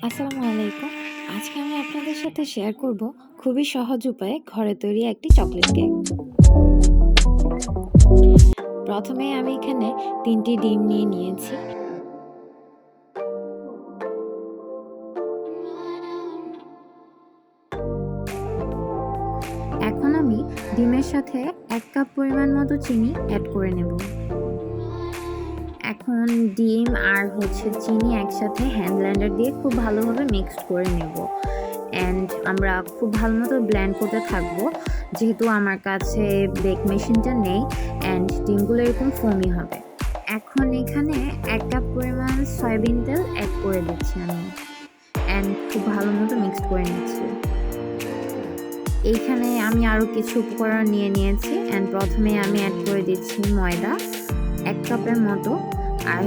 আসসালামু আলাইকুম। আজকে আমি আপনাদের সাথে শেয়ার করব খুবই সহজ উপায়ে ঘরে তৈরি একটি চকলেট কেক। প্রথমে আমি এখানে ৩টি ডিম নিয়ে নিয়েছি। এখন আমি ডিমের সাথে ১ কাপ পরিমাণ মতো চিনি অ্যাড করে নেব। এখন ডিম আর চিনি একসাথে হ্যান্ড ব্লেন্ডার দিয়ে খুব ভালোভাবে মিক্সড করে নেব। অ্যান্ড আমরা খুব ভালো মতো ব্লেন্ড করতে থাকবো, যেহেতু আমার কাছে বেক মেশিনটা নেই অ্যান্ড ডিমগুলো এরকম ফোমি হবে। এখন এখানে ১ কাপ পরিমাণ সয়াবিন তেল অ্যাড করে দিচ্ছি আমি, অ্যান্ড খুব ভালো মতো মিক্সড করে নিচ্ছি। এইখানে আমি আরও কিছু উপকরণ নিয়ে নিয়েছি অ্যান্ড প্রথমে আমি অ্যাড করে দিচ্ছি ময়দা ১ কাপের মতো, আর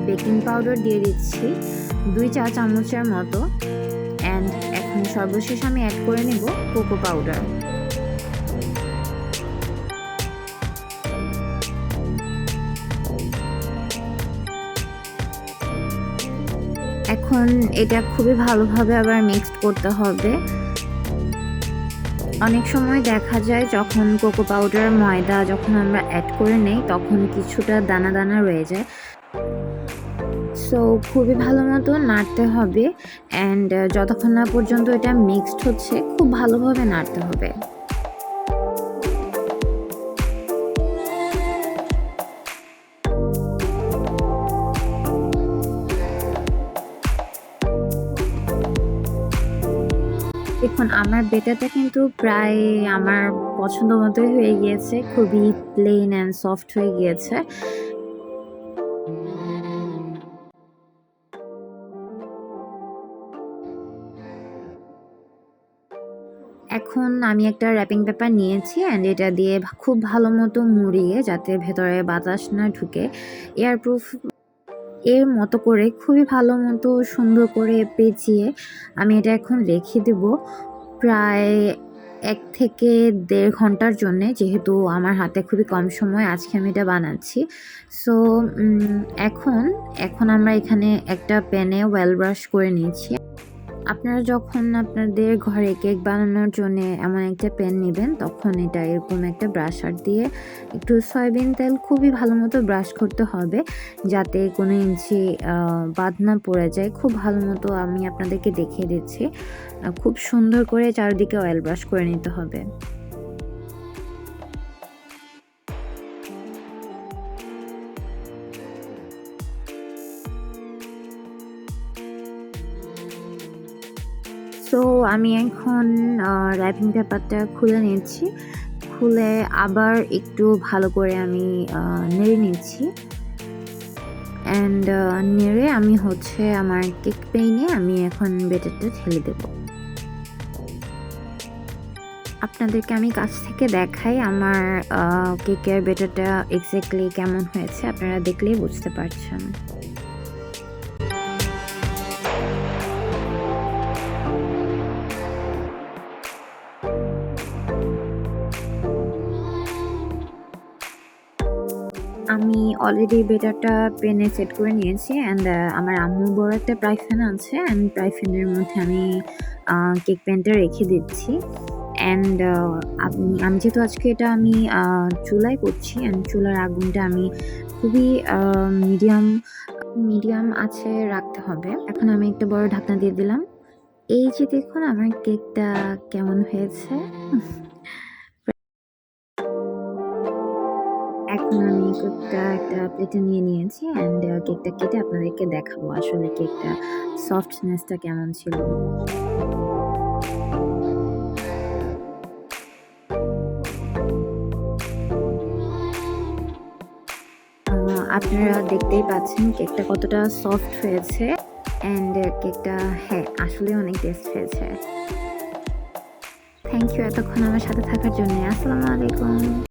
বেকিং পাউডার দিয়ে দিচ্ছি ২ চা চামচের মতো, অ্যান্ড এখন সর্বশেষ আমি অ্যাড করে নেব কোকো পাউডার। এখন এটা খুবই ভালোভাবে আবার মিক্সড করতে হবে। অনেক সময় দেখা যায় যখন কোকো পাউডার ময়দা যখন আমরা অ্যাড করে নেই তখন কিছুটা দানা দানা রয়ে যায়। সো খুবই ভালো মতো নাড়তে হবে, অ্যান্ড যতক্ষণ না পর্যন্ত এটা মিক্সড হচ্ছে খুব ভালোভাবে নাড়তে হবে। দেখুন, আমার বেটারটা কিন্তু প্রায় আমার পছন্দ মতোই হয়ে গিয়েছে, খুবই প্লেন অ্যান্ড সফট হয়ে গিয়েছে। এখন আমি একটা র্যাপিং পেপার নিয়েছি অ্যান্ড এটা দিয়ে খুব ভালো মতো মুড়িয়ে, যাতে ভেতরে বাতাস না ঢুকে, এয়ারপ্রুফ এর মতো করে খুবই ভালো মতো সুন্দর করে পেঁচিয়ে আমি এটা এখন রেখে দেব প্রায় ১ থেকে ১.৫ ঘন্টার জন্যে, যেহেতু আমার হাতে খুবই কম সময়, আজকে আমি এটা বানাচ্ছি। সো এখন আমরা এখানে একটা প্যানে ওয়েল ব্রাশ করে নিয়েছি। আপনারা যখন আপনাদের ঘরে কেক বানানোর জন্য এমন একটা প্যান নেবেন, তখন এটা এরকম একটা ব্রাশার দিয়ে একটু সয়াবিন তেল খুবই ভালো মতো ব্রাশ করতে হবে, যাতে কোনো ইঞ্চি বাদ না পড়ে যায়। খুব ভালো মতো আমি আপনাদেরকে দেখিয়ে দিচ্ছি, খুব সুন্দর করে চারিদিকে অয়েল ব্রাশ করে নিতে হবে। সো আমি এখন র্যাপিং পেপারটা খুলে নিচ্ছি। খুলে আবার একটু ভালো করে আমি নেড়ে নিচ্ছি, অ্যান্ড নেড়ে আমি আমার কেক প্যানে আমি এখন বেটারটা ঢেলে দেব। আপনাদেরকে আমি কাছ থেকে দেখাই আমার কেকের বেটারটা এক্স্যাক্টলি কেমন হয়েছে, আপনারা দেখলেই বুঝতে পারছেন। আমি অলরেডি বেটারটা প্যানে সেট করে নিয়েছি, অ্যান্ড আমার আম্মুর বড় একটা ফ্রাই প্যান আছে, অ্যান্ড ফ্রাই প্যানের মধ্যে আমি কেক প্যানটা রেখে দিচ্ছি। অ্যান্ড আমি যেহেতু আজকে এটা আমি চুলায় করছি, অ্যান্ড চুলার আগুনটা আমি খুবই মিডিয়াম আছে রাখতে হবে। এখন আমি একটা বড় ঢাকনা দিয়ে দিলাম। এই যে দেখুন আমার কেকটা কেমন হয়েছে। এখন আমি কেকটা একটা প্লেটে নিয়ে নিয়েছি, অ্যান্ড কেকটা কেটে আপনাদেরকে দেখাবো আসলে কেকটা সফটনেসটা কেমন ছিল। আপনারা দেখতেই পাচ্ছেন কেকটা কতটা সফট হয়েছে, অ্যান্ড কেকটা আসলে অনেক টেস্ট হয়েছে। থ্যাংক ইউ এতক্ষণ আমার সাথে থাকার জন্য। আসসালামু আলাইকুম।